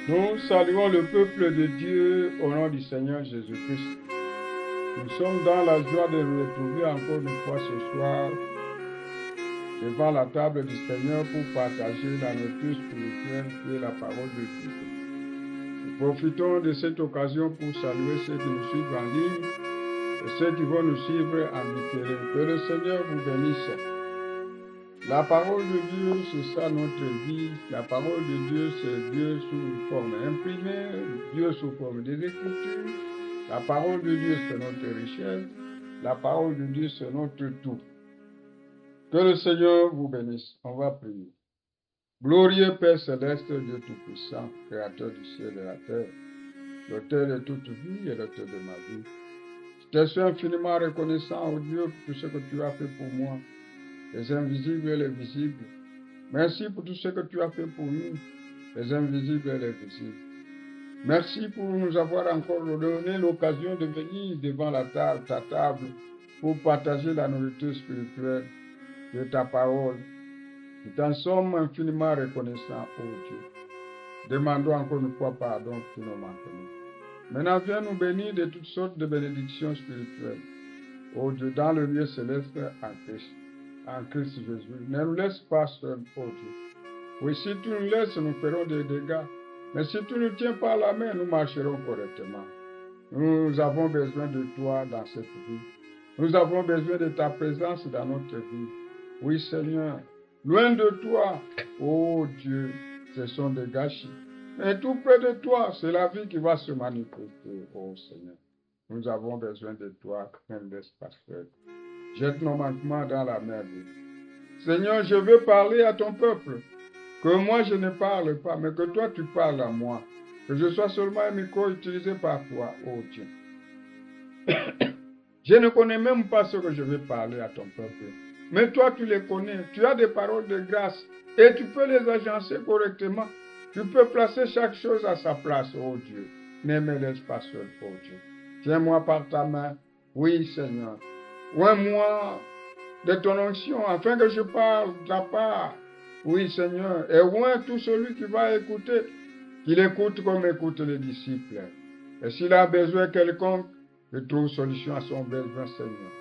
Nous saluons le peuple de Dieu au nom du Seigneur Jésus-Christ. Nous sommes dans la joie de nous retrouver encore une fois ce soir devant la table du Seigneur pour partager la nourriture spirituelle qui est la parole de Dieu. Nous profitons de cette occasion pour saluer ceux qui nous suivent en ligne et ceux qui vont nous suivre en différé. Que le Seigneur vous bénisse. La parole de Dieu, c'est ça notre vie. La parole de Dieu, c'est Dieu sous forme imprimée, Dieu sous forme des Écritures. La parole de Dieu, c'est notre richesse. La parole de Dieu, c'est notre tout. Que le Seigneur vous bénisse. On va prier. Glorieux Père céleste, Dieu tout-puissant, créateur du ciel et de la terre, l'auteur de toute vie et l'auteur de ma vie. Je te suis infiniment reconnaissant, oh Dieu, pour tout ce que tu as fait pour moi, les invisibles et les visibles. Merci pour tout ce que tu as fait pour nous, les invisibles et les visibles. Merci pour nous avoir encore donné l'occasion de venir devant ta table, pour partager la nourriture spirituelle de ta parole. Nous t'en sommes infiniment reconnaissants, ô Dieu. Demandons encore une fois pardon pour tous nos manquements. Maintenant, viens nous bénir de toutes sortes de bénédictions spirituelles. Ô Dieu, dans le lieu céleste en Christ Jésus. Ne nous laisse pas seuls, ô Dieu. Oui, si tu nous laisses, nous ferons des dégâts. Mais si tu nous tiens par la main, nous marcherons correctement. Nous avons besoin de toi dans cette vie. Nous avons besoin de ta présence dans notre vie. Oui, Seigneur, loin de toi, ô Dieu, ce sont des gâchis. Mais tout près de toi, c'est la vie qui va se manifester, ô Seigneur. Nous avons besoin de toi, ne nous laisse pas seul. Jette nos manquements dans la mer. Seigneur, je veux parler à ton peuple. Que moi je ne parle pas, mais que toi tu parles à moi. Que je sois seulement un micro utilisé par toi, ô Dieu. Je ne connais même pas ce que je vais parler à ton peuple. Mais toi tu les connais. Tu as des paroles de grâce et tu peux les agencer correctement. Tu peux placer chaque chose à sa place, ô Dieu. Ne me laisse pas seul, ô Dieu. Tiens-moi par ta main. Oui, Seigneur. Oins-moi de ton onction afin que je parle de ta part. Oui, Seigneur. Et oint tout celui qui va écouter, qu'il écoute comme écoutent les disciples. Et s'il a besoin quelconque, qu'il trouve solution à son besoin, Seigneur.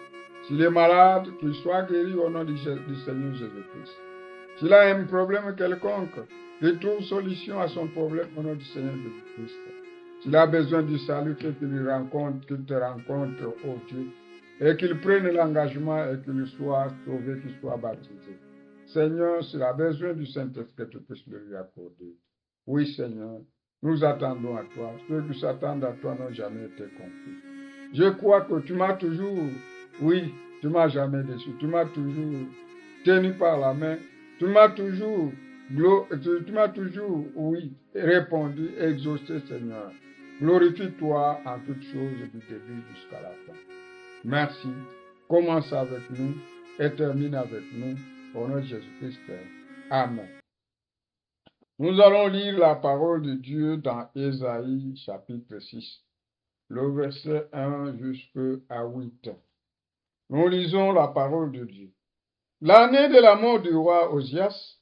S'il est malade, qu'il soit guéri au nom du Seigneur Jésus-Christ. S'il a un problème quelconque, qu'il trouve solution à son problème au nom du Seigneur Jésus-Christ. S'il a besoin du salut, qu'il te rencontre, oh Dieu, et qu'il prenne l'engagement et qu'il soit sauvé, qu'il soit baptisé. Seigneur, s'il a besoin du Saint-Esprit, que tu puisses le lui accorder. Oui, Seigneur, nous attendons à toi. Ceux qui s'attendent à toi n'ont jamais été confus. Je crois que tu m'as toujours, oui, tu m'as jamais déçu. Tu m'as toujours tenu par la main. Tu m'as toujours, oui, répondu, exaucé, Seigneur. Glorifie-toi en toutes choses du début jusqu'à la fin. Merci. Commence avec nous et termine avec nous. Au nom de Jésus-Christ. Amen. Nous allons lire la parole de Dieu dans Ésaïe chapitre 6, le verset 1 jusqu'à 8. Nous lisons la parole de Dieu. L'année de la mort du roi Osias,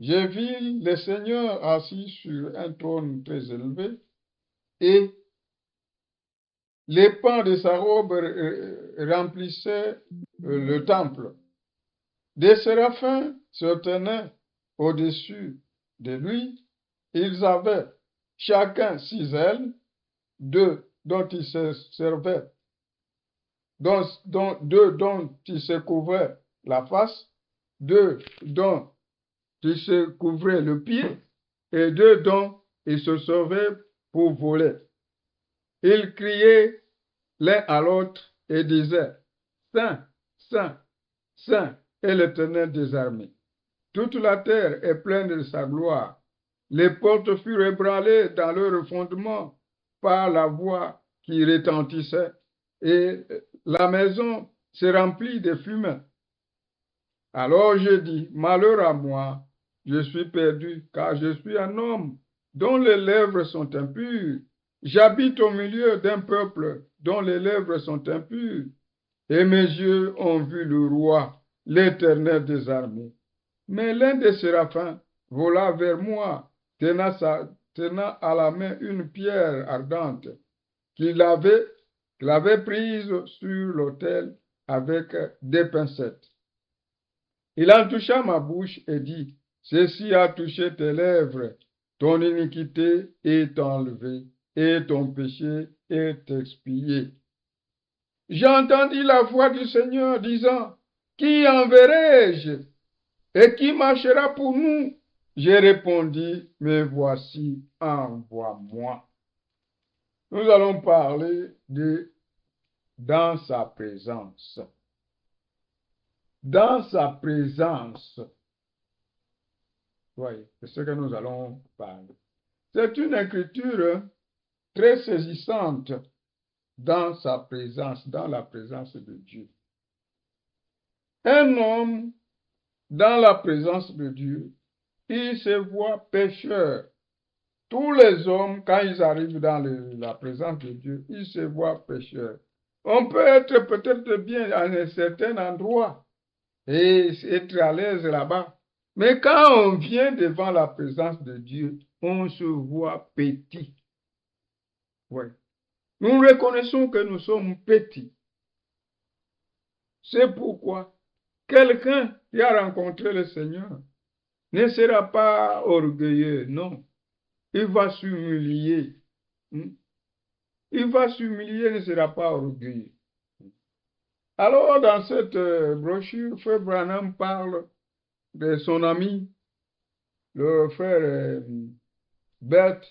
j'ai vu le Seigneur assis sur un trône très élevé et les pans de sa robe remplissaient le temple. Des séraphins se tenaient au-dessus de lui. Ils avaient chacun 6 ailes, 2 dont ils se servaient, deux dont ils se couvraient la face, 2 dont ils se couvraient le pied, et 2 dont ils se servaient pour voler. Ils criaient l'un à l'autre et disaient, Saint, Saint, Saint est l'Éternel des armées. Toute la terre est pleine de sa gloire. Les portes furent ébranlées dans leur fondement par la voix qui retentissait, et la maison se remplit de fumée. Alors je dis, malheur à moi, je suis perdu, car je suis un homme dont les lèvres sont impures. J'habite au milieu d'un peuple dont les lèvres sont impures, et mes yeux ont vu le roi, l'Éternel des armées. Mais l'un des séraphins vola vers moi, tenant à la main une pierre ardente qu'il avait prise sur l'autel avec des pincettes. Il en toucha ma bouche et dit, ceci a touché tes lèvres, ton iniquité est enlevée et ton péché est expié. J'entendis la voix du Seigneur disant, qui enverrai-je et qui marchera pour nous? J'ai répondu, me voici, envoie-moi. Nous allons parler de dans sa présence. Dans sa présence. Oui, c'est ce que nous allons parler. C'est une écriture très saisissante dans sa présence, dans la présence de Dieu. Un homme dans la présence de Dieu, il se voit pécheur. Tous les hommes, quand ils arrivent dans la présence de Dieu, ils se voient pécheurs. On peut être peut-être bien à un certain endroit et être à l'aise là-bas. Mais quand on vient devant la présence de Dieu, on se voit petit. Oui. Nous reconnaissons que nous sommes petits. C'est pourquoi quelqu'un qui a rencontré le Seigneur ne sera pas orgueilleux, non. Il va s'humilier. Il va s'humilier, ne sera pas orgueilleux. Alors, dans cette brochure, Frère Branham parle de son ami, le frère Bert,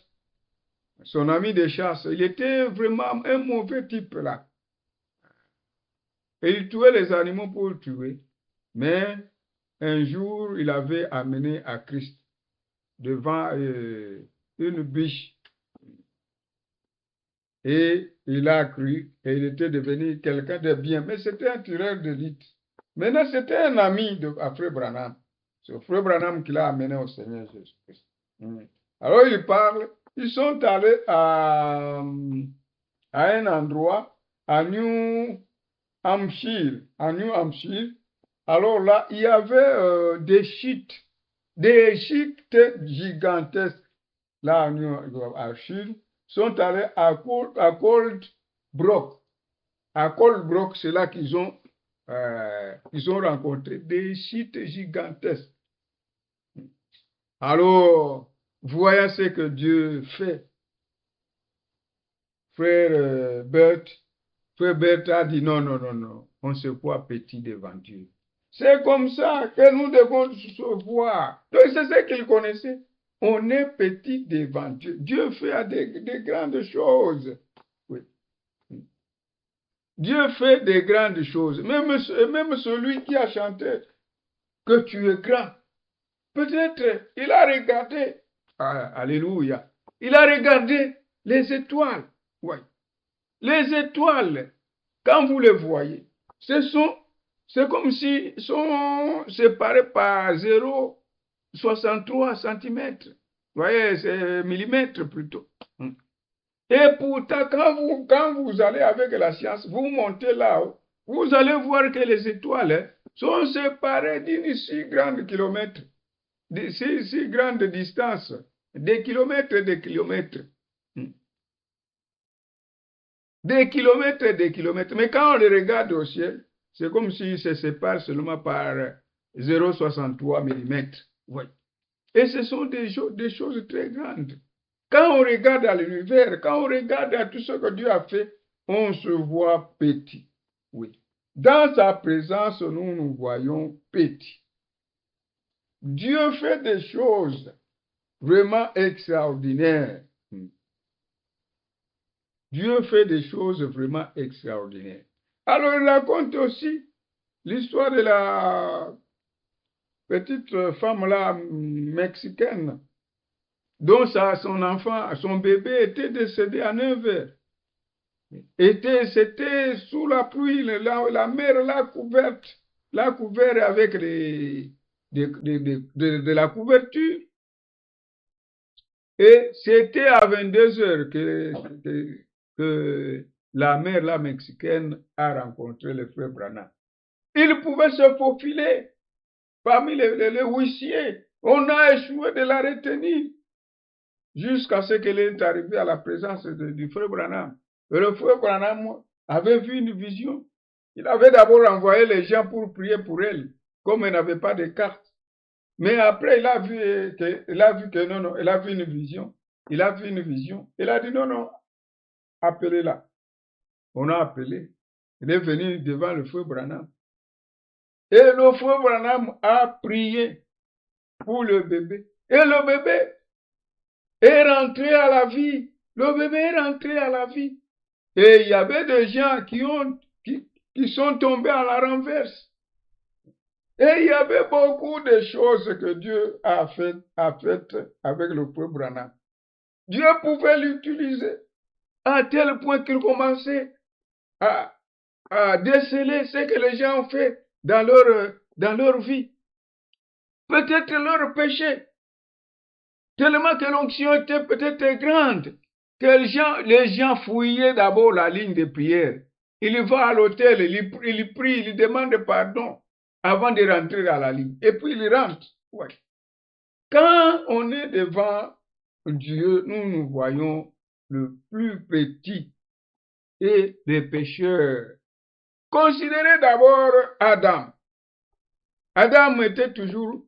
son ami de chasse. Il était vraiment un mauvais type là. Et il tuait les animaux pour le tuer. Mais un jour, il avait amené à Christ devant une biche. Et il a cru et il était devenu quelqu'un de bien. Mais c'était un tireur d'élite. Maintenant, c'était un ami de Frère Branham. C'est Frère Branham qui l'a amené au Seigneur Jésus-Christ. Alors, il parle. Ils sont allés à un endroit, à New Hampshire. Alors là, il y avait des chiites gigantesques. Là, à New Hampshire, sont allés à Coldbrook. À Coldbrook, c'est là qu'ils ont rencontré des sites gigantesques. Alors, voyez ce que Dieu fait. Frère Bert a dit non, on se voit petit devant Dieu. C'est comme ça que nous devons se voir. Donc, c'est ce qu'il connaissait. On est petit devant Dieu. Dieu fait des grandes choses. Oui. Dieu fait des grandes choses. Même celui qui a chanté que tu es grand. Peut-être il a regardé. Alléluia. Il a regardé les étoiles. Oui. Les étoiles, quand vous les voyez, c'est comme si sont séparés par 0,63 cm. Vous voyez, c'est millimètres plutôt. Et pourtant, quand vous allez avec la science, vous montez là-haut, vous allez voir que les étoiles sont séparées d'une si grande kilomètre, si grande distance, des kilomètres et des kilomètres. Des kilomètres et des kilomètres. Mais quand on les regarde au ciel, c'est comme s'ils se séparent seulement par 0,63 mm. Oui. Et ce sont des choses très grandes. Quand on regarde à l'univers, quand on regarde à tout ce que Dieu a fait, on se voit petit. Oui. Dans sa présence, nous nous voyons petits. Dieu fait des choses vraiment extraordinaires. Dieu fait des choses vraiment extraordinaires. Alors, il raconte aussi l'histoire de la petite femme-là mexicaine, dont son enfant, son bébé était décédé à 9 heures. C'était sous la pluie, la mer l'a couvert avec de la couverture. Et c'était à 22 heures que la mère, la mexicaine, a rencontré le frère Branham. Il pouvait se faufiler parmi les huissiers. On a échoué de la retenir. jusqu'à ce qu'elle est arrivée à la présence du frère Branham. Et le frère Branham avait vu une vision. Il avait d'abord envoyé les gens pour prier pour elle, comme elle n'avait pas de carte. Mais après, il a vu que non, elle a vu une vision. Il a vu une vision. Il a dit non, appelez-la. On a appelé. Il est venu devant le frère Branham. Et le frère Branham a prié pour le bébé. Et le bébé est rentré à la vie. Le bébé est rentré à la vie. Et il y avait des gens qui sont tombés à la renverse. Et il y avait beaucoup de choses que Dieu a faites avec le frère Branham. Dieu pouvait l'utiliser à tel point qu'il commençait à déceler ce que les gens ont fait dans leur vie. Peut-être leur péché. Tellement que l'onction était peut-être grande, que les gens fouillaient d'abord la ligne de prière. Il va à l'hôtel, il prie, il demande pardon avant de rentrer dans la ligne. Et puis il rentre. Ouais. Quand on est devant Dieu, nous voyons le plus petit et les pécheurs. Considérez d'abord Adam. Adam était toujours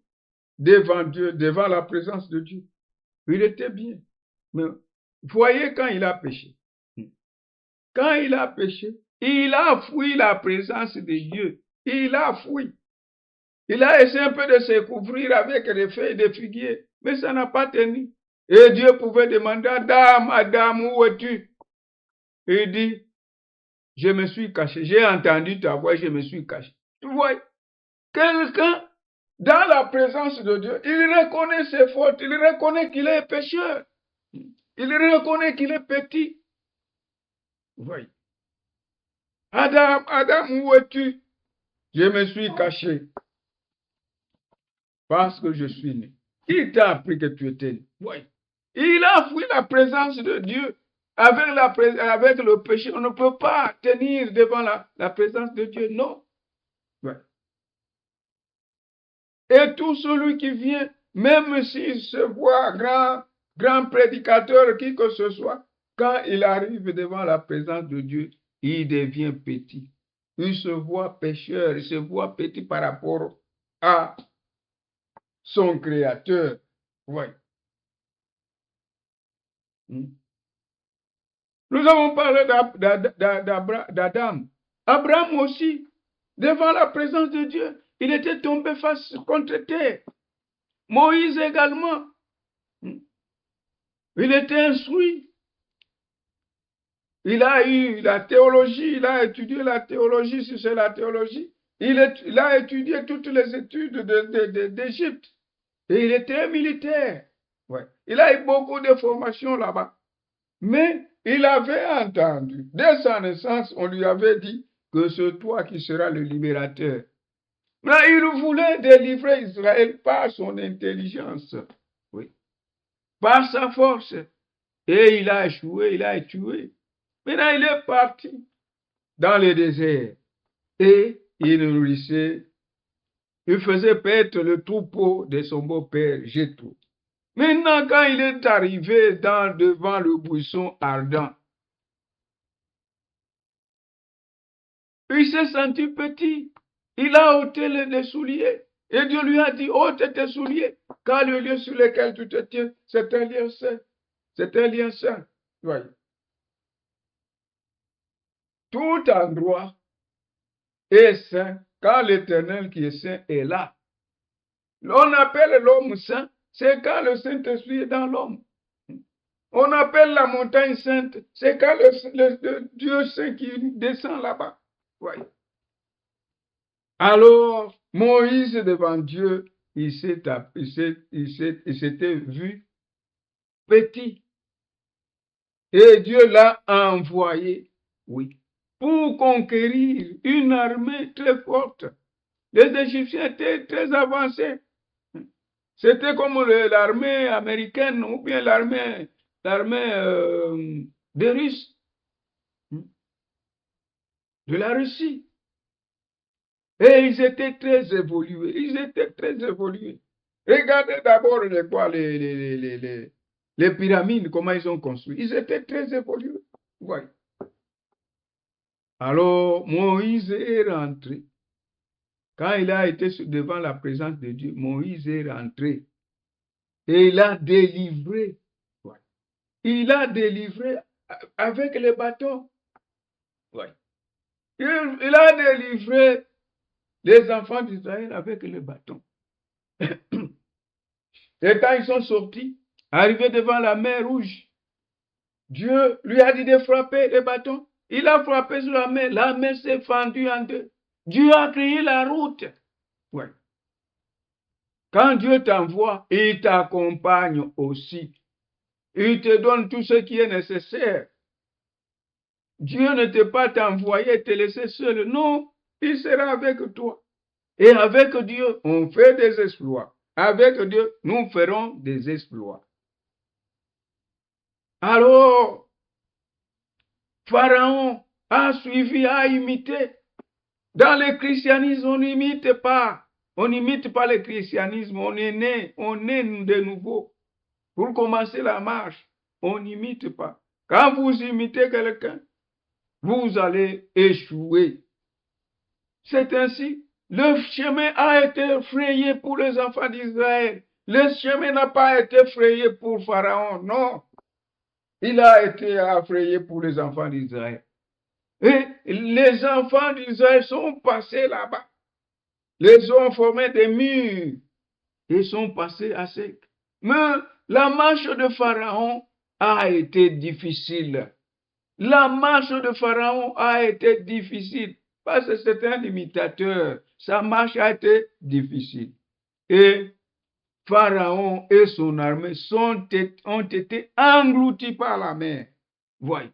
devant Dieu, devant la présence de Dieu. Il était bien. Mais voyez quand il a péché. Quand il a péché, il a fui la présence de Dieu. Il a fui. Il a essayé un peu de se couvrir avec des feuilles de figuier, mais ça n'a pas tenu. Et Dieu pouvait demander, Adam, où es-tu? Il dit, je me suis caché. J'ai entendu ta voix, je me suis caché. Tu vois, quelqu'un, dans la présence de Dieu, il reconnaît ses fautes, il reconnaît qu'il est pécheur. Il reconnaît qu'il est petit. Oui. Adam, où es-tu? Je me suis caché parce que je suis né. Qui t'a appris que tu étais né? Oui. Il a fui la présence de Dieu. Avec le péché, on ne peut pas tenir devant la présence de Dieu. Non. Oui. Et tout celui qui vient, même s'il se voit grand prédicateur, qui que ce soit, quand il arrive devant la présence de Dieu, il devient petit. Il se voit pécheur, il se voit petit par rapport à son Créateur. Oui. Nous avons parlé d'Adam. Abraham aussi, devant la présence de Dieu, il était tombé face contre terre. Moïse également. Il était instruit. Il a eu la théologie, il a étudié la théologie, si c'est la théologie. Il a étudié toutes les études d'Égypte. Et il était militaire. Ouais. Il a eu beaucoup de formations là-bas. Mais il avait entendu, dès sa naissance, on lui avait dit que c'est toi qui seras le libérateur. Mais il voulait délivrer Israël par son intelligence, oui, par sa force. Et il a échoué, il a échoué. Maintenant, il est parti dans le désert et il nourrissait, il faisait paître le troupeau de son beau-père Jéthro. Maintenant, quand il est arrivé devant le buisson ardent, il s'est senti petit. Il a ôté les souliers. Et Dieu lui a dit, ôte tes souliers, car le lieu sur lequel tu te tiens, c'est un lieu saint. C'est un lieu saint. Oui. Tout endroit est saint, quand l'Éternel qui est saint est là. On appelle l'homme saint, c'est quand le Saint-Esprit est dans l'homme. On appelle la montagne sainte, c'est quand le Dieu saint qui descend là-bas. Oui. Alors, Moïse devant Dieu, il s'était vu petit. Et Dieu l'a envoyé, oui, pour conquérir une armée très forte. Les Égyptiens étaient très avancés. C'était comme l'armée américaine ou bien l'armée des Russes, de la Russie. Et ils étaient très évolués. Regardez d'abord Les pyramides, comment ils ont construit? Ils étaient très évolués. Ouais. Alors, Moïse est rentré. Quand il a été devant la présence de Dieu, Moïse est rentré. Et il a délivré. Ouais. Il a délivré avec les bâtons. Ouais. Il a délivré les enfants d'Israël avec les bâtons. Et quand ils sont sortis, arrivés devant la mer Rouge, Dieu lui a dit de frapper les bâtons. Il a frappé sur la mer s'est fendue en deux. Dieu a créé la route. Ouais. Quand Dieu t'envoie, il t'accompagne aussi. Il te donne tout ce qui est nécessaire. Dieu ne t'a pas t'envoyer, te laisser seul. Non, il sera avec toi. Et avec Dieu, on fait des exploits. Avec Dieu, nous ferons des exploits. Alors, Pharaon a suivi, a imité. Dans le christianisme, on n'imite pas. On n'imite pas le christianisme. On est né de nouveau. Pour commencer la marche, on n'imite pas. Quand vous imitez quelqu'un, vous allez échouer. C'est ainsi. Le chemin a été frayé pour les enfants d'Israël. Le chemin n'a pas été frayé pour Pharaon, non. Il a été frayé pour les enfants d'Israël. Et les enfants d'Israël sont passés là-bas. Les ont formé des murs et sont passés à sec. Mais la marche de Pharaon a été difficile. La marche de Pharaon a été difficile parce que c'est un imitateur. Sa marche a été difficile. Et Pharaon et son armée ont été engloutis par la mer. Voyez.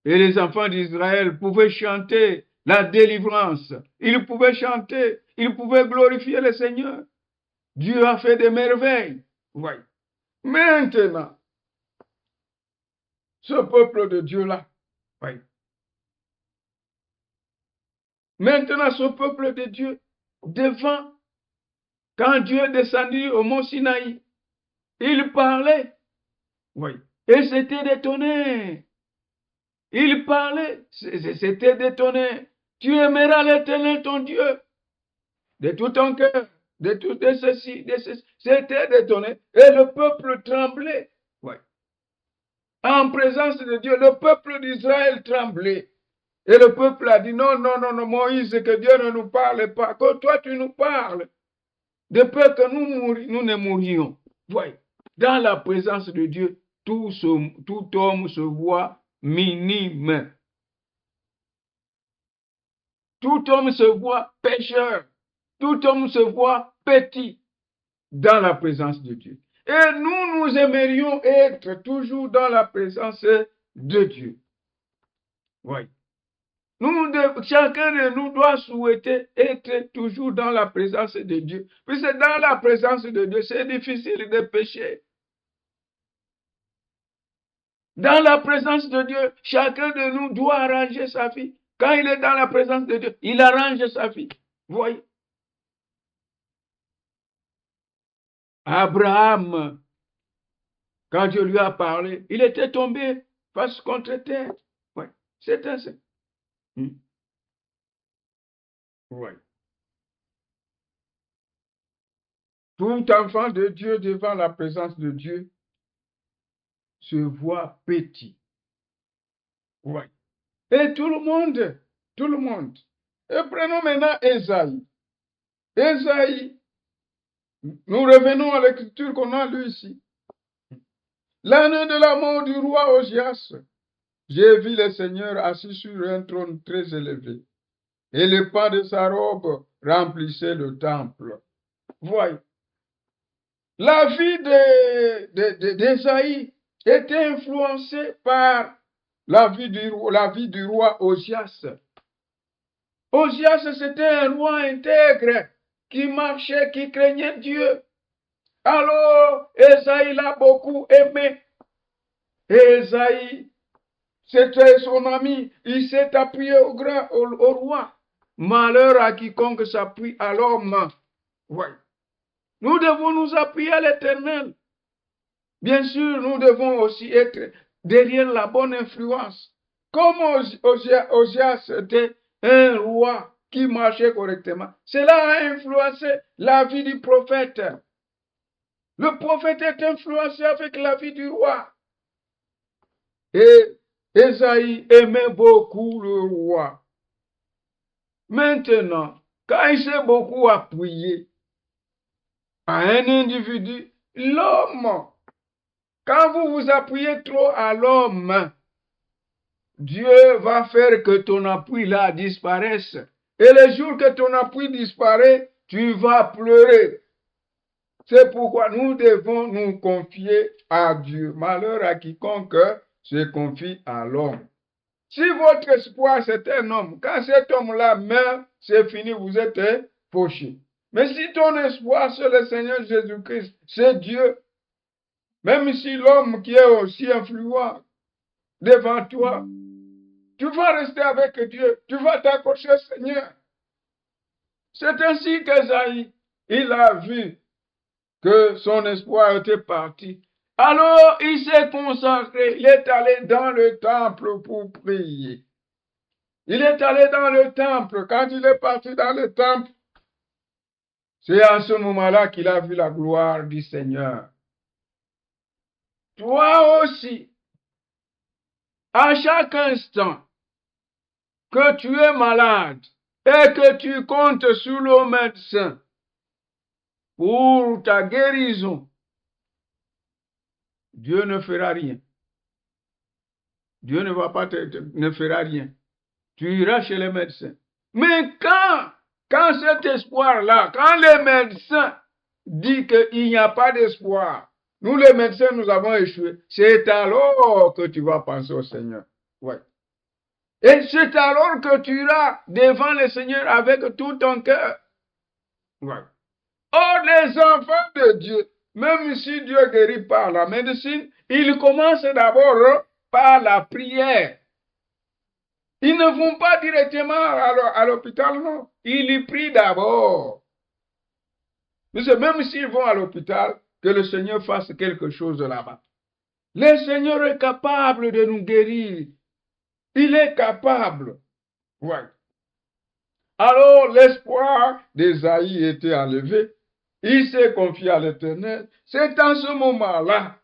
Et les enfants d'Israël pouvaient chanter la délivrance. Ils pouvaient chanter, ils pouvaient glorifier le Seigneur. Dieu a fait des merveilles. Voyez. Maintenant, ce peuple de Dieu-là, voyez. Maintenant, ce peuple de Dieu, devant, quand Dieu est descendu au mont Sinaï, il parlait. Oui. Et c'était détonné. Il parlait. C'était détonné. Tu aimeras l'Éternel ton Dieu de tout ton cœur, de tout de ceci, de ceci. C'était détonné. Et le peuple tremblait. Oui. En présence de Dieu, le peuple d'Israël tremblait. Et le peuple a dit, non, non, non, non, Moïse, que Dieu ne nous parle pas, que toi tu nous parles, de peur que nous ne mourions. Voyez, dans la présence de Dieu, tout homme se voit minime. Tout homme se voit pécheur. Tout homme se voit petit dans la présence de Dieu. Et nous aimerions être toujours dans la présence de Dieu. Voyez. Chacun de nous doit souhaiter être toujours dans la présence de Dieu. Puisque dans la présence de Dieu, c'est difficile de pécher. Dans la présence de Dieu, chacun de nous doit arranger sa vie. Quand il est dans la présence de Dieu, il arrange sa vie. Voyez. Abraham, quand Dieu lui a parlé, il était tombé face contre terre. Oui, c'est ainsi. Oui. Tout enfant de Dieu devant la présence de Dieu se voit petit. Oui. Et tout le monde. Et prenons maintenant Ésaïe. Ésaïe, nous revenons à l'écriture qu'on a lue ici. L'année de la mort du roi Osias, j'ai vu le Seigneur assis sur un trône très élevé, et le pan de sa robe remplissait le temple. Voyez, la vie d'Ésaïe était influencée par la vie du roi Osias. Osias, c'était un roi intègre qui marchait, qui craignait Dieu. Alors, Ésaïe l'a beaucoup aimé. Ésaïe, c'était son ami. Il s'est appuyé au roi. Malheur à quiconque s'appuie à l'homme. Ouais. Nous devons nous appuyer à l'Éternel. Bien sûr, nous devons aussi être derrière la bonne influence. Comme Osias était un roi qui marchait correctement, cela a influencé la vie du prophète. Le prophète est influencé avec la vie du roi. Et Esaïe aimait beaucoup le roi. Maintenant, quand il s'est beaucoup appuyé à un individu, l'homme, quand vous vous appuyez trop à l'homme, Dieu va faire que ton appui là disparaisse. Et le jour que ton appui disparaît, tu vas pleurer. C'est pourquoi nous devons nous confier à Dieu. Malheur à quiconque se confie à l'homme. Si votre espoir c'est un homme, quand cet homme-là meurt, c'est fini, vous êtes fauché. Mais si ton espoir c'est le Seigneur Jésus-Christ, c'est Dieu, même si l'homme qui est aussi influent devant toi, tu vas rester avec Dieu, tu vas t'accrocher au Seigneur. C'est ainsi qu'Esaïe, il a vu que son espoir était parti. Alors, il s'est consacré, il est allé dans le temple pour prier. Il est allé dans le temple. Quand il est parti dans le temple, c'est à ce moment-là qu'il a vu la gloire du Seigneur. Toi aussi, à chaque instant que tu es malade et que tu comptes sur le médecin pour ta guérison, Dieu ne fera rien. Dieu ne va pas ne fera rien. Tu iras chez les médecins. Mais quand cet espoir-là, quand les médecins disent qu'il n'y a pas d'espoir, nous les médecins, nous avons échoué, c'est alors que tu vas penser au Seigneur. Ouais. Et c'est alors que tu iras devant le Seigneur avec tout ton cœur. Ouais. Or, les enfants de Dieu, même si Dieu guérit par la médecine, il commence d'abord par la prière. Ils ne vont pas directement à l'hôpital, non. Ils y prient d'abord. Mais c'est même s'ils vont à l'hôpital, que le Seigneur fasse quelque chose là-bas. Le Seigneur est capable de nous guérir. Il est capable. Ouais. Alors l'espoir d'Ésaïe était enlevé. Il s'est confié à l'Éternel. C'est en ce moment-là.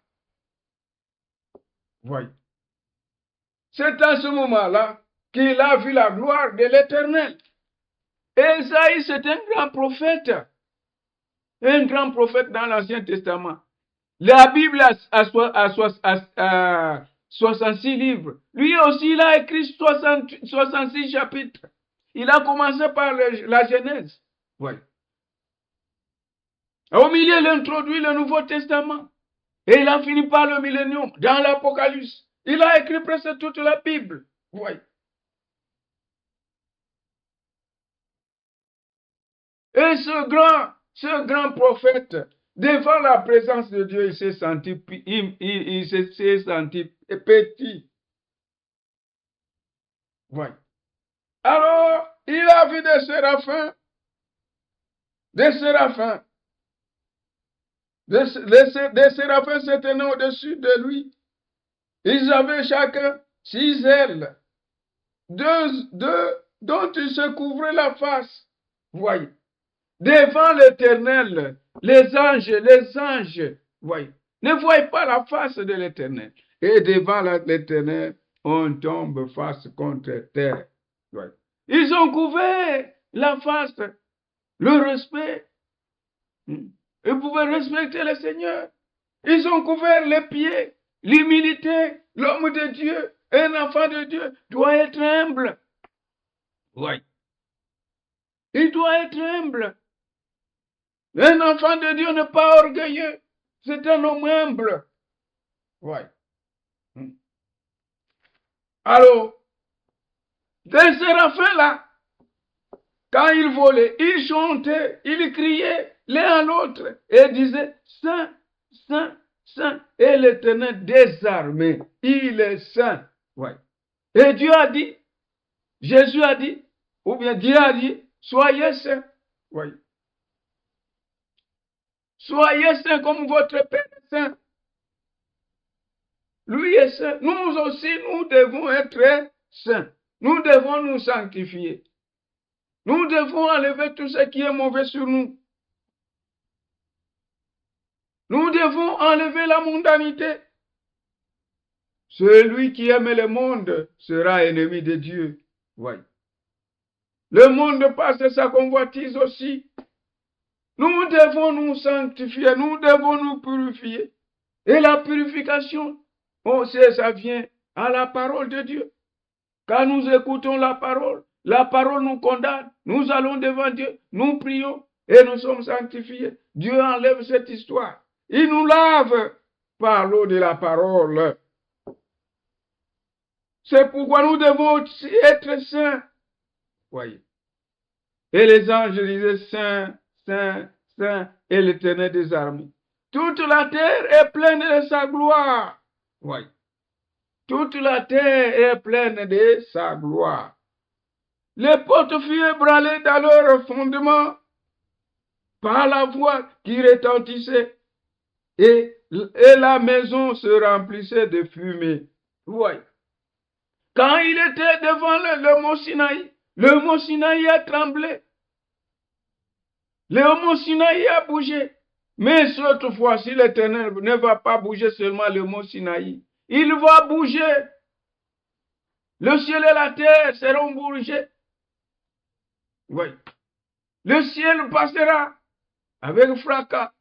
Ouais. C'est en ce moment-là qu'il a vu la gloire de l'Éternel. Ésaïe, c'est un grand prophète. Un grand prophète dans l'Ancien Testament. La Bible a 66 livres. Lui aussi, il a écrit 66 chapitres. Il a commencé par la Genèse. Oui. Au milieu, il introduit le Nouveau Testament. Et il a fini par le millénium, dans l'Apocalypse. Il a écrit presque toute la Bible. Oui. Et ce grand prophète, devant la présence de Dieu, il s'est senti petit. Oui. Alors, il a vu des séraphins. Des séraphins. Des séraphins se tenaient au-dessus de lui. Ils avaient chacun 6 ailes. Deux dont ils se couvraient la face. Voyez. Devant l'Éternel, les anges, voyez, ne voient pas la face de l'Éternel. Et devant l'Éternel, on tombe face contre terre. Voyez. Ils ont couvert la face, le respect. Ils pouvaient respecter le Seigneur. Ils ont couvert les pieds, l'humilité. L'homme de Dieu, un enfant de Dieu, doit être humble. Oui. Il doit être humble. Un enfant de Dieu n'est pas orgueilleux. C'est un homme humble. Oui. Alors, ces séraphins-là, quand ils volaient, ils chantaient, ils criaient l'un à l'autre et disaient, Saint, Saint, Saint. Et l'Éternel désarmé, il est saint. Ouais. Et Dieu a dit, Jésus a dit, ou bien Dieu a dit, soyez saints. Ouais. Soyez saints comme votre Père est saint. Lui est saint. Nous aussi, nous devons être saints. Nous devons nous sanctifier. Nous devons enlever tout ce qui est mauvais sur nous. Nous devons enlever la mondanité. Celui qui aime le monde sera ennemi de Dieu. Oui. Le monde passe sa convoitise aussi. Nous devons nous sanctifier, nous devons nous purifier. Et la purification, on sait, ça vient à la parole de Dieu. Quand nous écoutons la parole nous condamne. Nous allons devant Dieu, nous prions et nous sommes sanctifiés. Dieu enlève cette histoire. Il nous lave par l'eau de la parole. C'est pourquoi nous devons aussi être saints. Voyez. Et les anges disaient saint, saint, saint, et l'Éternel des armées. Toute la terre est pleine de sa gloire. Voyez. Toute la terre est pleine de sa gloire. Les portes furent ébranlées dans leur fondement par la voix qui retentissait et la maison se remplissait de fumée. Voyez. Quand il était devant le mont Sinaï a tremblé. Le mont Sinaï a bougé. Mais cette fois-ci, l'Éternel ne va pas bouger seulement le mont Sinaï. Il va bouger. Le ciel et la terre seront bougés. Oui. Le ciel passera avec fracas.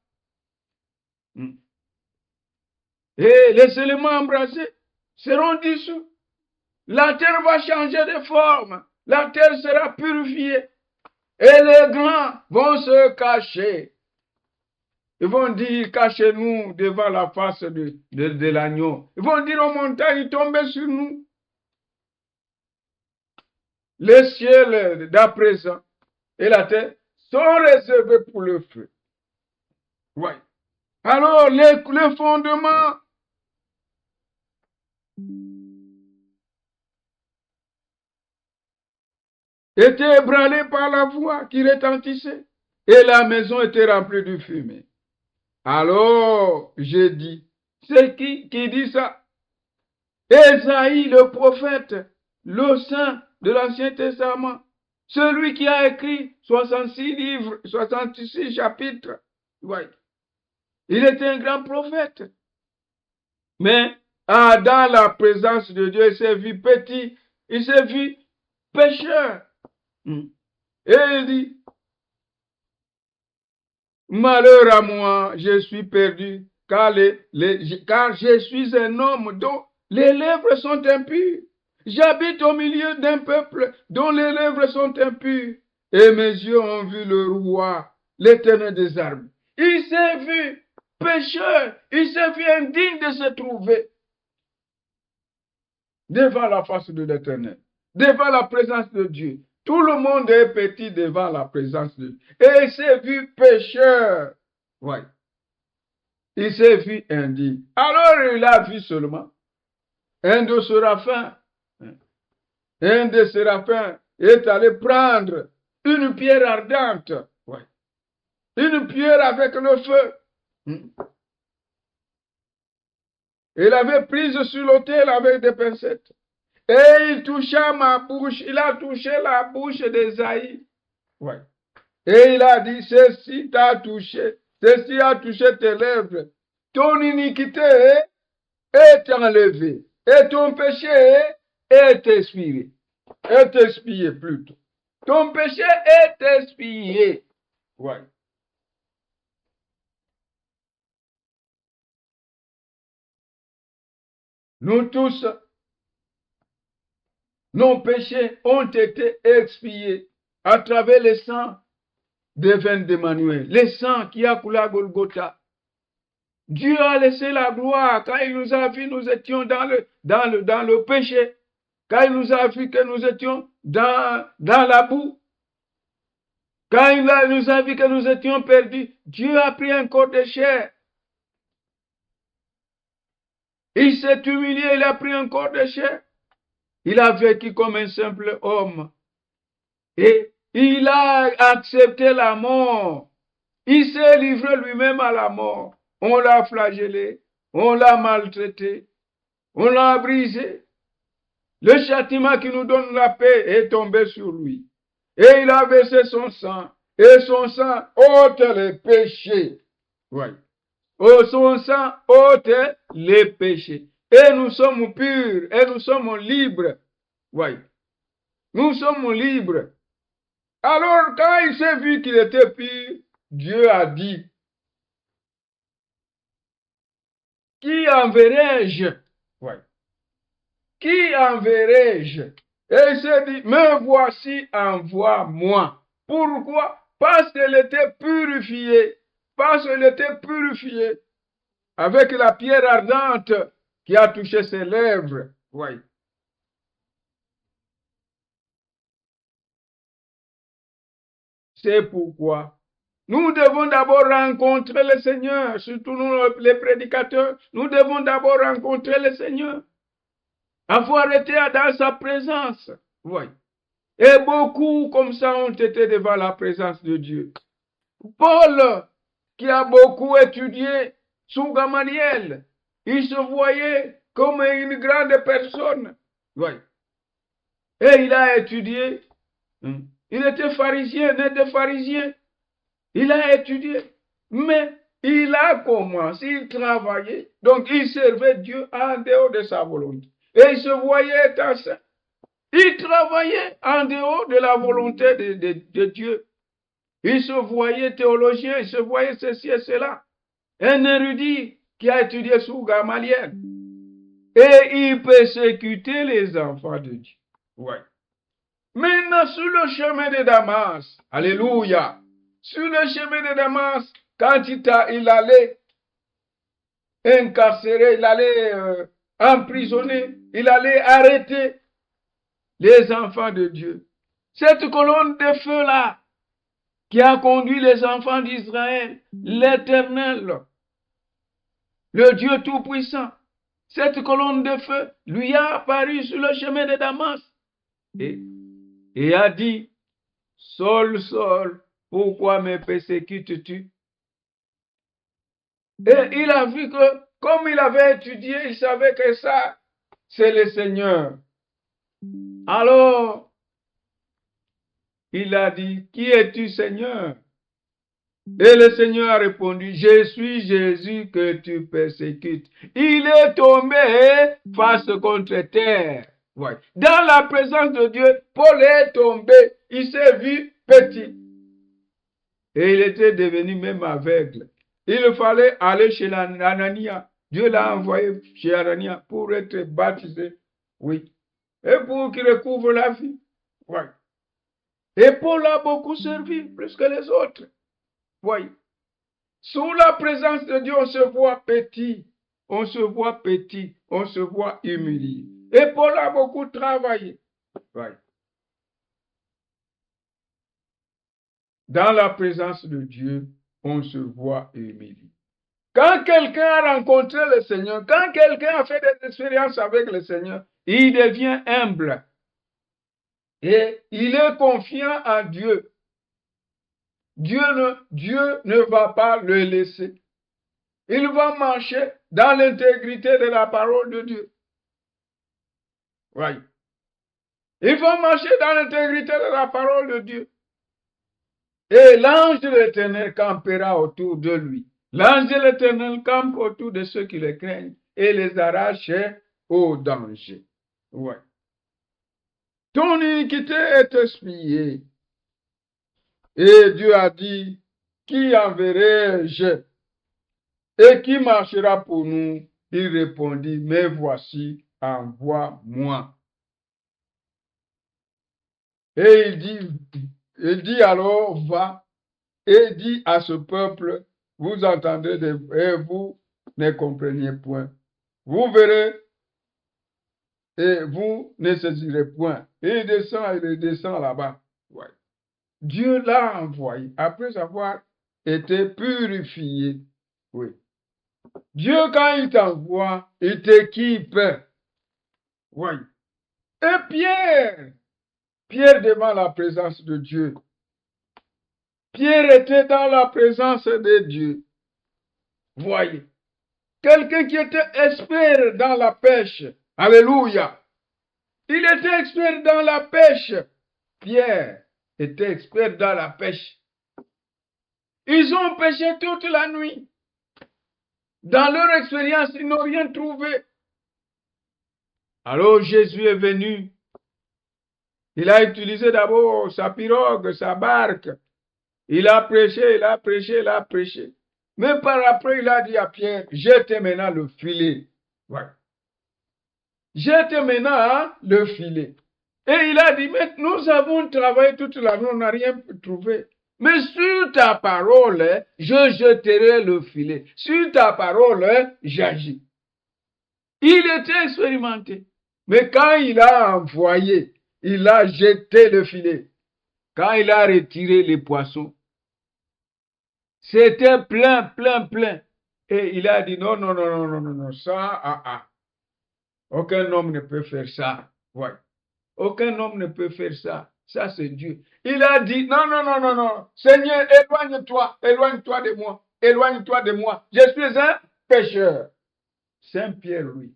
Et les éléments embrasés seront dissous. La terre va changer de forme. La terre sera purifiée. Et les grands vont se cacher. Ils vont dire, cachez-nous devant la face de l'agneau. Ils vont dire aux montagnes, tombez sur nous. Les ciels d'à présent et la terre sont réservés pour le feu. Oui. Alors, le fondement était ébranlé par la voix qui retentissait et la maison était remplie de fumée. Alors, j'ai dit, c'est qui dit ça? Ésaïe, le prophète, le saint de l'Ancien Testament, celui qui a écrit 66 livres, 66 chapitres. Ouais. Il était un grand prophète. Mais dans la présence de Dieu, il s'est vu petit, il s'est vu pécheur. Et il dit, malheur à moi, je suis perdu, car je suis un homme dont les lèvres sont impures. J'habite au milieu d'un peuple dont les lèvres sont impures. Et mes yeux ont vu le roi, l'Éternel des armées. Il s'est vu pécheur, il s'est vu indigne de se trouver devant la face de l'Éternel, devant la présence de Dieu. Tout le monde est petit devant la présence de Dieu. Et il s'est vu pécheur. Oui. Il s'est vu indigne. Alors il a vu seulement un de séraphins. Un des séraphins est allé prendre une pierre ardente. Oui. Une pierre avec le feu. Il avait prise sur l'autel avec des pincettes. Et il toucha ma bouche. Il a touché la bouche d'Ésaïe. Ouais. Et il a dit, ceci t'a touché. Ceci a touché tes lèvres. Ton iniquité est enlevée. Et ton péché est expié. Est expié plutôt. Ton péché est expié. Ouais. Nous tous, nos péchés ont été expiés à travers le sang des veines d'Emmanuel, le sang qui a coulé à Golgotha. Dieu a laissé la gloire quand il nous a vu, nous étions dans le péché, quand il nous a vu que nous étions dans la boue, quand il nous a vu que nous étions perdus. Dieu a pris un corps de chair. Il s'est humilié, il a pris un corps de chair. Il a vécu comme un simple homme. Et il a accepté la mort. Il s'est livré lui-même à la mort. On l'a flagellé, on l'a maltraité. On l'a brisé. Le châtiment qui nous donne la paix est tombé sur lui. Et il a versé son sang. Et son sang ôte les péchés. Oui. Oh, son sang ôte les péchés. Et nous sommes purs. Et nous sommes libres. Oui. Nous sommes libres. Alors, quand il s'est vu qu'il était pur, Dieu a dit, qui enverrai-je? Oui. Qui enverrai-je? Et il s'est dit, me voici, envoie-moi. Pourquoi? Parce qu'elle était purifiée. Parce qu'elle était purifiée avec la pierre ardente qui a touché ses lèvres. Oui. C'est pourquoi nous devons d'abord rencontrer le Seigneur, surtout nous les prédicateurs. Nous devons d'abord rencontrer le Seigneur. Avoir été dans sa présence. Oui. Et beaucoup comme ça ont été devant la présence de Dieu. Paul, qui a beaucoup étudié sous Gamaliel, il se voyait comme une grande personne. Oui. Et il a étudié. Il était pharisien, né de pharisien. Il a étudié. Mais il a commencé, il travaillait. Donc il servait Dieu en dehors de sa volonté. Et il se voyait étant saint. Il travaillait en dehors de la volonté de Dieu. Il se voyait théologien, il se voyait ceci et cela. Un érudit qui a étudié sous Gamaliel. Et il persécutait les enfants de Dieu. Ouais. Maintenant, sur le chemin de Damas, alléluia, sur le chemin de Damas, quand il allait incarcérer, il allait emprisonner, il allait arrêter les enfants de Dieu. Cette colonne de feu-là, qui a conduit les enfants d'Israël, l'Éternel, le Dieu Tout-Puissant, cette colonne de feu lui a apparu sur le chemin de Damas et a dit, Saul, Saul, pourquoi me persécutes-tu? Et il a vu que, comme il avait étudié, il savait que ça, c'est le Seigneur. Alors, il a dit, qui es-tu, Seigneur? Et le Seigneur a répondu, je suis Jésus que tu persécutes. Il est tombé face contre terre. Ouais. Dans la présence de Dieu, Paul est tombé. Il s'est vu petit. Et il était devenu même aveugle. Il fallait aller chez Anania. Dieu l'a envoyé chez Anania pour être baptisé. Oui. Et pour qu'il recouvre la vie. Ouais. Et Paul a beaucoup servi, plus que les autres. Oui. Sous la présence de Dieu, on se voit petit, on se voit petit, on se voit humilié. Et Paul a beaucoup travaillé. Oui. Dans la présence de Dieu, on se voit humilié. Quand quelqu'un a rencontré le Seigneur, quand quelqu'un a fait des expériences avec le Seigneur, il devient humble. Et il est confiant en Dieu. Dieu ne va pas le laisser. Il va marcher dans l'intégrité de la parole de Dieu. Oui. Il va marcher dans l'intégrité de la parole de Dieu. Et l'ange de l'Éternel campera autour de lui. L'ange de l'Éternel campe autour de ceux qui le craignent et les arrache au danger. Oui. Ton iniquité est expiée. Et Dieu a dit, qui enverrai-je? Et qui marchera pour nous? Il répondit, mais voici, envoie-moi. Et il dit alors, va, et dit à ce peuple, vous entendez et vous ne compreniez point. Vous verrez et vous ne saisirez point. Et il descend là-bas. Ouais. Dieu l'a envoyé après avoir été purifié. Oui. Dieu, quand il t'envoie, il t'équipe. Oui. Et Pierre devant la présence de Dieu. Pierre était dans la présence de Dieu. Voyez. Quelqu'un qui était expert dans la pêche. Alléluia. Il était expert dans la pêche. Pierre était expert dans la pêche. Ils ont pêché toute la nuit. Dans leur expérience, ils n'ont rien trouvé. Alors Jésus est venu. Il a utilisé d'abord sa pirogue, sa barque. Il a prêché, il a prêché, il a prêché. Mais par après, il a dit à Pierre, jette maintenant le filet. Ouais. Jette maintenant le filet. Et il a dit, mais nous avons travaillé toute la nuit, on n'a rien trouvé. Mais sur ta parole, je jeterai le filet. Sur ta parole, j'agis. Il était expérimenté. Mais quand il a envoyé, il a jeté le filet. Quand il a retiré les poissons, c'était plein, plein, plein. Et il a dit, non, non, non, non, non, non, non, ça, aucun homme ne peut faire ça. Ouais. Aucun homme ne peut faire ça. Ça, c'est Dieu. Il a dit, non, non, non, non, non. Seigneur, éloigne-toi, éloigne-toi de moi, éloigne-toi de moi. Je suis un pécheur. Saint Pierre, lui.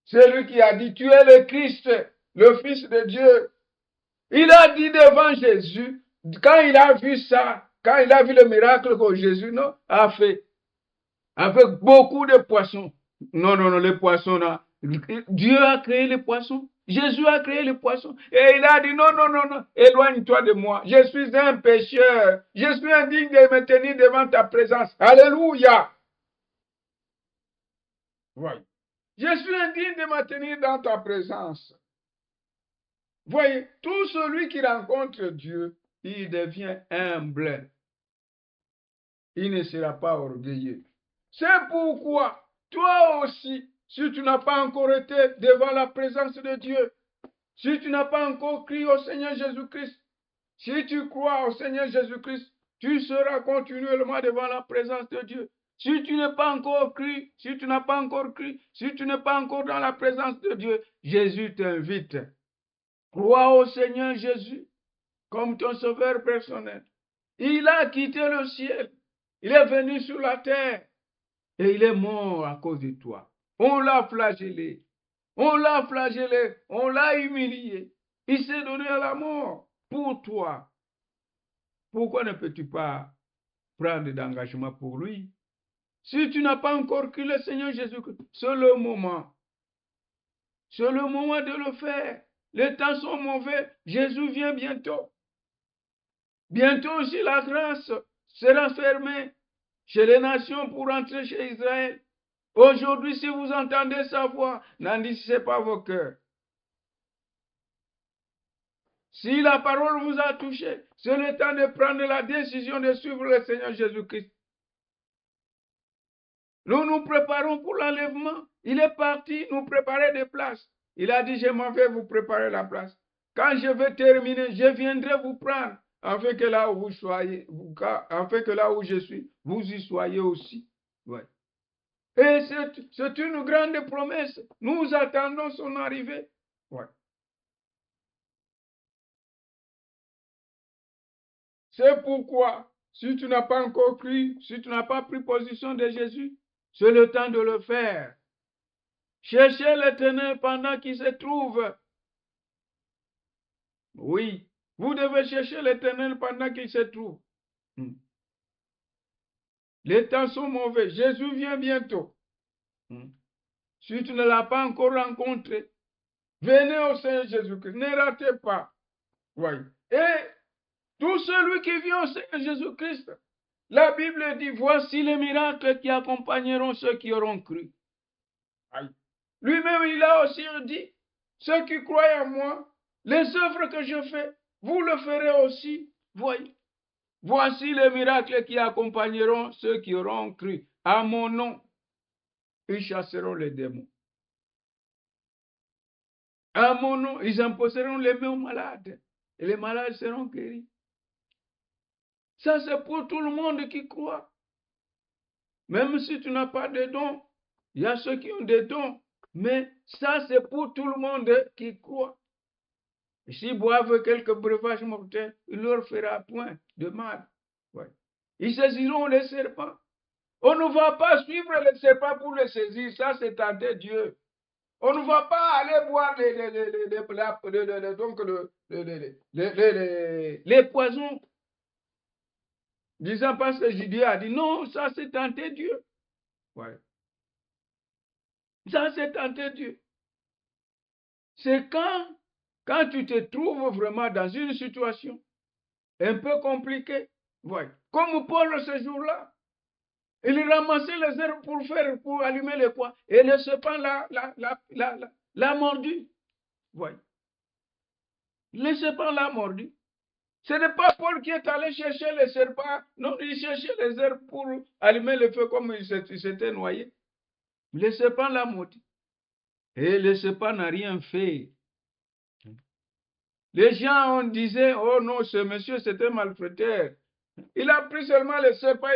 C'est lui qui a dit, tu es le Christ, le Fils de Dieu. Il a dit devant Jésus, quand il a vu ça, quand il a vu le miracle que Jésus a fait, avec beaucoup de poissons. Non, non, non, les poissons là. Dieu a créé les poissons. Jésus a créé les poissons. Et il a dit, non, non, non, non, éloigne-toi de moi. Je suis un pécheur. Je suis indigne de me tenir devant ta présence. Alléluia. Voyez. Je suis indigne de me tenir dans ta présence. Voyez, tout celui qui rencontre Dieu, il devient humble. Il ne sera pas orgueilleux. C'est pourquoi, toi aussi, si tu n'as pas encore été devant la présence de Dieu, si tu n'as pas encore crié au Seigneur Jésus-Christ, si tu crois au Seigneur Jésus-Christ, tu seras continuellement devant la présence de Dieu. Si tu n'es pas encore crié, si tu n'as pas encore crié, si tu n'es pas encore dans la présence de Dieu, Jésus t'invite. Crois au Seigneur Jésus comme ton sauveur personnel. Il a quitté le ciel. Il est venu sur la terre. Et il est mort à cause de toi. On l'a flagellé. On l'a flagellé. On l'a humilié. Il s'est donné à la mort pour toi. Pourquoi ne peux-tu pas prendre d'engagement pour lui? Si tu n'as pas encore cru le Seigneur Jésus-Christ, c'est le moment. C'est le moment de le faire. Les temps sont mauvais. Jésus vient bientôt. Bientôt aussi la grâce sera fermée chez les nations pour entrer chez Israël. Aujourd'hui, si vous entendez sa voix, n'endurcissez pas vos cœurs. Si la parole vous a touché, c'est le temps de prendre la décision de suivre le Seigneur Jésus-Christ. Nous nous préparons pour l'enlèvement. Il est parti nous préparer des places. Il a dit, je m'en vais vous préparer la place. Quand je vais terminer, je viendrai vous prendre, afin que là où vous soyez, afin que là où je suis, vous y soyez aussi. Ouais. Et c'est une grande promesse. Nous attendons son arrivée. Ouais. C'est pourquoi, si tu n'as pas encore cru, si tu n'as pas pris position de Jésus, c'est le temps de le faire. Cherchez l'Éternel pendant qu'il se trouve. Oui, vous devez chercher l'Éternel pendant qu'il se trouve. Les temps sont mauvais. Jésus vient bientôt. Si tu ne l'as pas encore rencontré, venez au Seigneur Jésus-Christ. Ne ratez pas. Oui. Et tout celui qui vient au Seigneur Jésus-Christ, la Bible dit, voici les miracles qui accompagneront ceux qui auront cru. Lui-même, il a aussi dit, ceux qui croient en moi, les œuvres que je fais, vous le ferez aussi. Voyez. Voici les miracles qui accompagneront ceux qui auront cru. À mon nom, ils chasseront les démons. À mon nom, ils imposeront les mains aux malades. Et les malades seront guéris. Ça, c'est pour tout le monde qui croit. Même si tu n'as pas de dons, il y a ceux qui ont des dons. Mais ça, c'est pour tout le monde qui croit. Et s'ils boivent quelques breuvages mortels, il leur fera point de mal. Ouais. Ils saisiront les serpents. On ne va pas suivre le serpent pour le saisir. Ça, c'est tenter Dieu. On ne va pas aller boire les poisons. Disant parce que Dieu a dit non, ça c'est tenter Dieu. Ouais. Ça c'est tenter Dieu. C'est quand tu te trouves vraiment dans une situation un peu compliquée. Ouais. Comme Paul ce jour-là. Il ramassait les herbes pour allumer le poids. Et le serpent l'a mordu. Ouais. Le serpent l'a mordu. Ce n'est pas Paul qui est allé chercher les serpents. Non, il cherchait les herbes pour allumer le feu comme il s'était noyé. Le serpent l'a mordu. Et le serpent n'a rien fait. Les gens disaient, oh non, ce monsieur c'était malfaiteur. Il a pris seulement le serpent,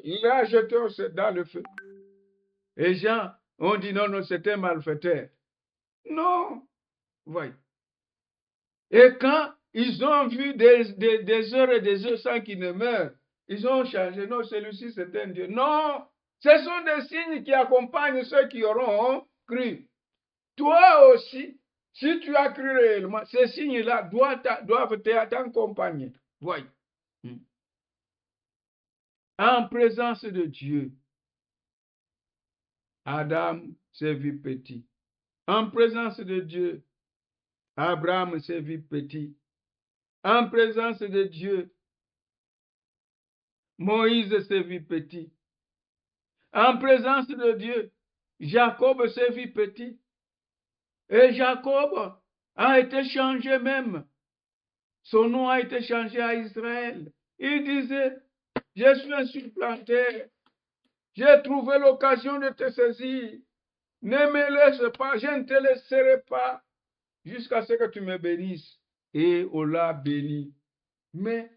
il l'a jeté dans le feu. Les gens ont dit non, non, c'était malfaiteur. Non, voyez. Et quand ils ont vu des heures et des heures sans qu'il ne meure, ils ont changé. Non, celui-ci c'est un Dieu. Non, ce sont des signes qui accompagnent ceux qui auront cru. Toi aussi, si tu as cru réellement, ces signes-là doivent t'accompagner. Voyez. En présence de Dieu, Adam s'est vu petit. En présence de Dieu, Abraham s'est vu petit. En présence de Dieu, Moïse s'est vu petit. En présence de Dieu, Jacob s'est vu petit. Et Jacob a été changé même. Son nom a été changé à Israël. Il disait, je suis un supplanteur. J'ai trouvé l'occasion de te saisir. Ne me laisse pas, je ne te laisserai pas jusqu'à ce que tu me bénisses. Et on l'a béni. Mais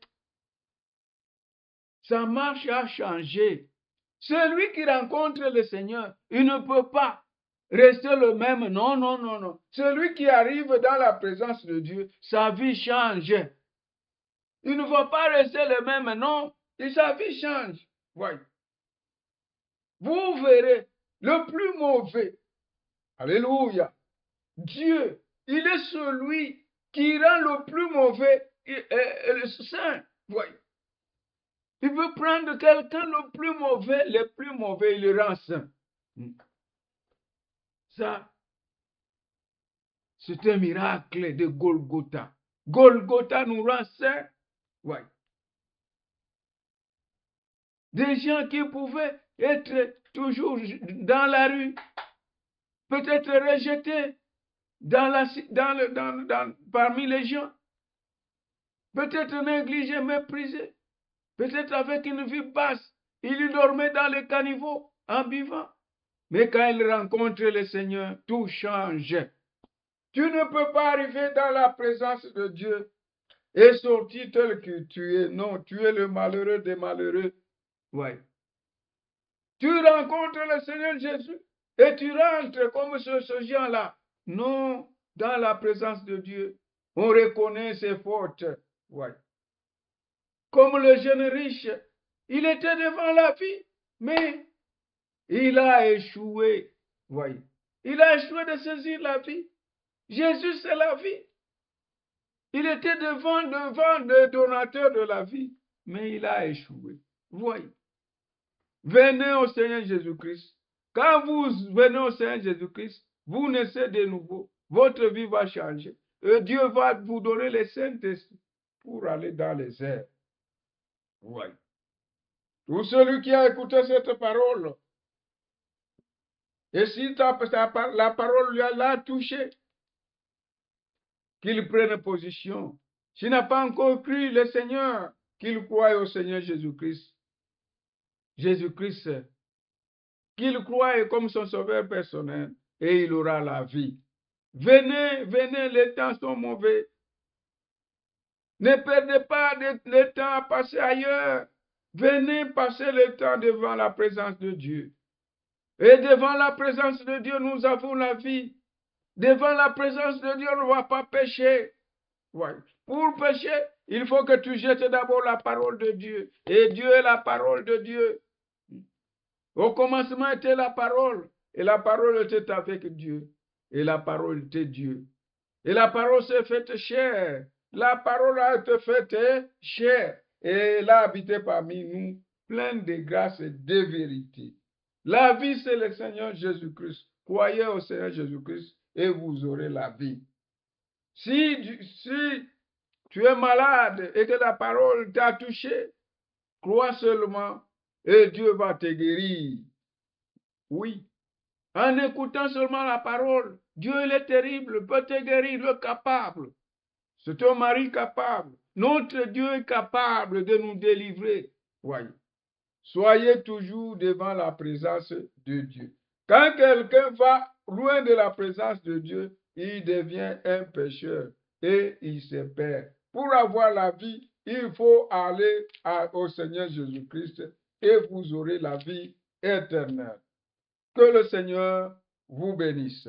sa marche a changé. Celui qui rencontre le Seigneur, il ne peut pas rester le même. Non, non, non, non. Celui qui arrive dans la présence de Dieu, sa vie change. Il ne va pas rester le même, non. Et sa vie change. Voyez. Vous verrez le plus mauvais. Alléluia. Dieu, il est celui qui rend le plus mauvais le saint. Voyez. Il veut prendre quelqu'un le plus mauvais, il le rend saint. Ça, c'est un miracle de Golgotha. Golgotha nous rend saints. Ouais. Des gens qui pouvaient être toujours dans la rue, peut-être rejetés parmi les gens, peut-être négligés, méprisés, peut-être avec une vie basse. Ils dormaient dans les caniveaux en buvant. Mais quand ils rencontrent le Seigneur, tout change. Tu ne peux pas arriver dans la présence de Dieu et sortir tel que tu es. Non, tu es le malheureux des malheureux. Ouais. Tu rencontres le Seigneur Jésus et tu rentres comme ce gens-là. Non, dans la présence de Dieu, on reconnaît ses fautes. Ouais. Comme le jeune riche, il était devant la vie, mais il a échoué. Ouais. Il a échoué de saisir la vie. Jésus, c'est la vie. Il était devant le donateur de la vie, mais il a échoué. Voyez. Venez au Seigneur Jésus-Christ. Quand vous venez au Seigneur Jésus-Christ, vous naissez de nouveau. Votre vie va changer. Et Dieu va vous donner les Saint-Esprit pour aller dans les airs. Oui. Tout celui qui a écouté cette parole, et si la parole l'a touché, qu'il prenne position. S'il n'a pas encore cru le Seigneur, qu'il croie au Seigneur Jésus-Christ. Jésus-Christ, qu'il croie comme son sauveur personnel, et il aura la vie. Venez, venez, les temps sont mauvais. Ne perdez pas le temps à passer ailleurs. Venez passer le temps devant la présence de Dieu. Et devant la présence de Dieu, nous avons la vie. Devant la présence de Dieu, on ne va pas pécher. Ouais. Pour pécher, il faut que tu jettes d'abord la parole de Dieu. Et Dieu est la parole de Dieu. Au commencement était la parole, et la parole était avec Dieu, et la parole était Dieu. Et la parole s'est faite chair. La parole a été faite chair, et elle a habité parmi nous, pleine de grâce et de vérité. La vie, c'est le Seigneur Jésus-Christ. Croyez au Seigneur Jésus-Christ et vous aurez la vie. Si tu es malade et que la parole t'a touché, crois seulement et Dieu va te guérir. Oui. En écoutant seulement la parole, Dieu il est terrible, peut te guérir, le capable. C'est un mari capable. Notre Dieu est capable de nous délivrer. Voyez. Soyez toujours devant la présence de Dieu. Quand quelqu'un va loin de la présence de Dieu, il devient un pécheur et il se perd. Pour avoir la vie, il faut aller au Seigneur Jésus-Christ et vous aurez la vie éternelle. Que le Seigneur vous bénisse.